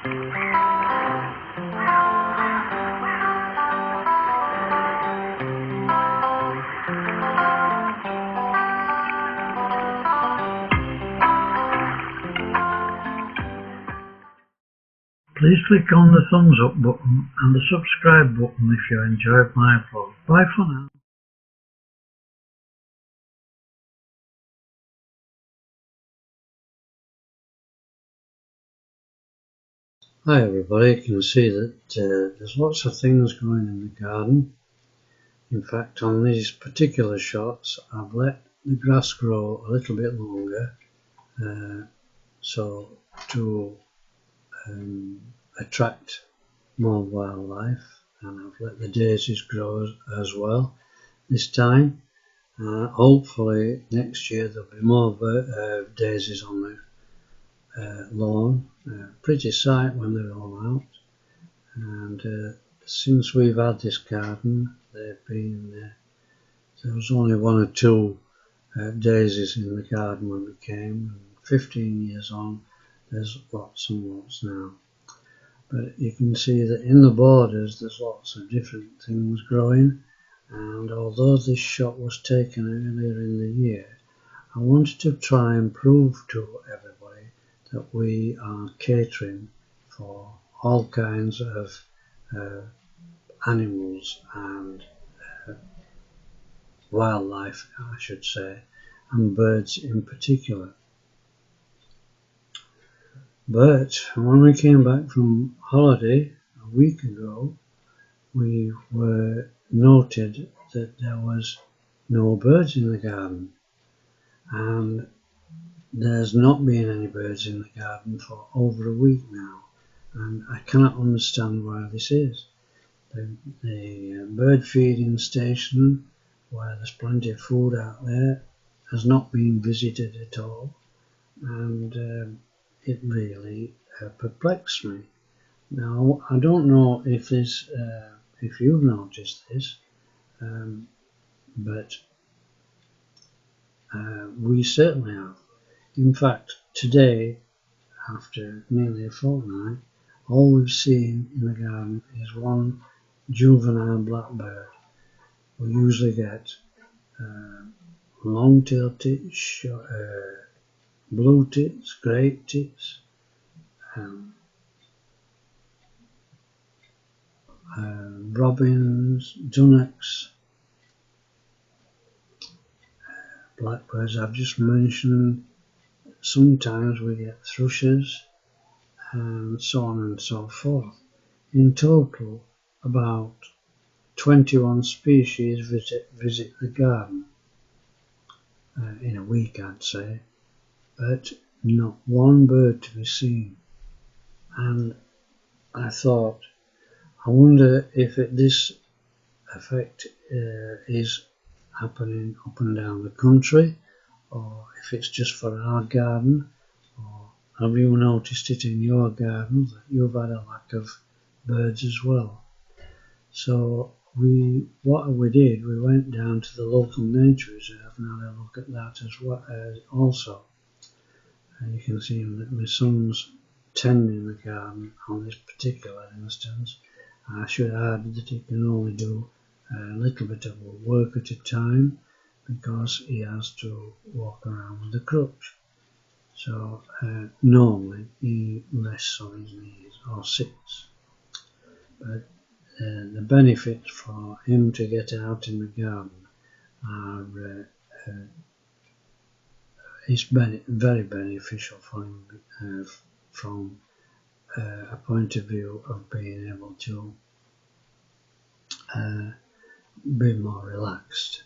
Please click on the thumbs up button and the subscribe button if you enjoyed my vlog. Bye for now. Hi everybody, you can see that there's lots of things growing in the garden. In fact, on these particular shots I've let the grass grow a little bit longer so to attract more wildlife, and I've let the daisies grow as well this time. Hopefully next year there'll be more daisies on the lawn. Pretty sight when they're all out. And since we've had this garden, they've been there was only one or two daisies in the garden when we came, and 15 years on there's lots and lots now. But you can see that in the borders there's lots of different things growing, and although this shot was taken earlier in the year, I wanted to try and prove to everybody that we are catering for all kinds of animals and wildlife, I should say, and birds in particular. But when we came back from holiday a week ago, we were noted that there was no birds in the garden, and there's not been any birds in the garden for over a week now, and I cannot understand why this is. The bird feeding station, where there's plenty of food out there, has not been visited at all, and it really perplexed me. Now, I don't know if if you've noticed this, but we certainly have. In fact, today, after nearly a fortnight, all we've seen in the garden is one juvenile blackbird. We usually get long-tailed tits, blue tits, great tits, robins, dunnocks, blackbirds I've just mentioned. Sometimes we get thrushes, and so on and so forth. In total, about 21 species visit the garden in a week, I'd say, but not one bird to be seen. And I thought, I wonder if this effect is happening up and down the country, or if it's just for our garden, or have you noticed it in your garden that you've had a lack of birds as well? So what we did, we went down to the local nature reserve and had a look at that as well, also. And you can see that my son's tending the garden on this particular instance. I should add that he can only do a little bit of work at a time because he has to walk around with a crutch. So normally he rests on his knees or sits. But the benefits for him to get out in the garden are very beneficial for him from a point of view of being able to be more relaxed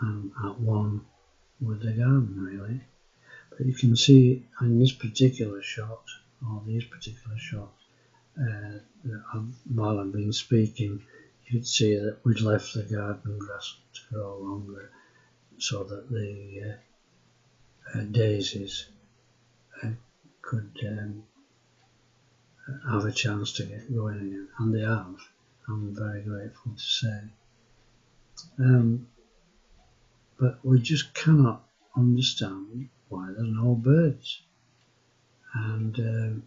and at one with the garden, really. But you can see in this particular shot, or these particular shots, while I've been speaking, you could see that we'd left the garden grass to grow longer so that the daisies could have a chance to get going again, and they have. I'm very grateful to say. But we just cannot understand why there's no birds. And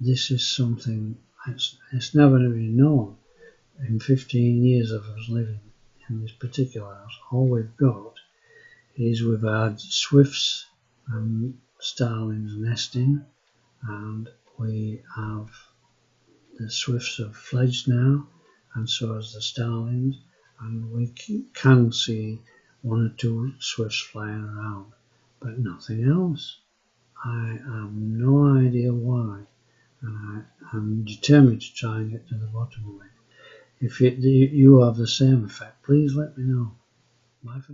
this is something it's never been known. In 15 years of us living in this particular house, all we've got is we've had swifts and starlings nesting, and we have the swifts have fledged now, and so has the starlings, and we can see one or two swifts flying around, but nothing else. I have no idea why, and I'm determined to try and get to the bottom of it. If you have the same effect, please let me know. Bye for now.